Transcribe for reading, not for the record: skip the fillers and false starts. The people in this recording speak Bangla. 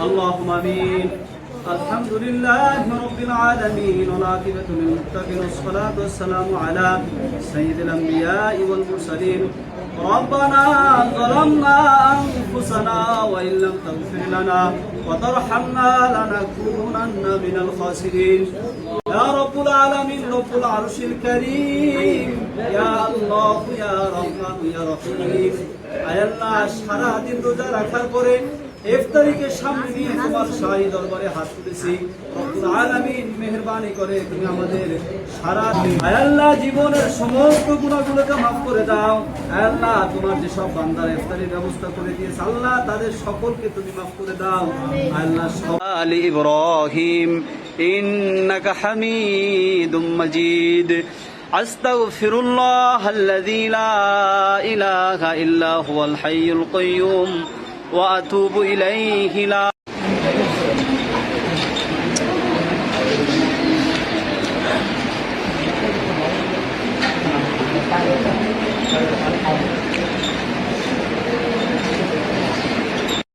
اللهم آمين. الحمد لله رب العالمين والعاقبة للمتقين والصلاة والسلام على سيد الأنبياء والمرسلين. ربنا ظلمنا أنفسنا وإن لم تغفر لنا وترحمنا لنكونن من الخاسرين. يا رب العالمين رب العرش الكريم يا الله يا رحمن يا رحيم. আয় আল্লাহ, সারা দিন রোজা রাখার পরে ইফতারিকে সামনে নিয়ে তোমার শাহী দরবারে হাত তুলেছি। রব্বুল আলামিন মেহেরবানি করে তুমি আমাদের সারা দিন আয় আল্লাহ জীবনের সমস্ত গুনাহগুলোকে মাফ করে দাও। আয় আল্লাহ, তোমার যে সব বান্দার ইফতারির ব্যবস্থা করে দিয়েছে আল্লাহ তাদের সকলকে তুমি মাফ করে দাও। আয় আল্লাহ আলি ইব্রাহিম ইন্নাকা হামিদুম মাজিদ। আস্তাগফিরুল্লাহ আল্লাযী লা ইলাহা ইল্লা হুয়াল হাইয়ুল কাইয়্যুম ওয়া আতুবু ইলাইহি লা Thank you.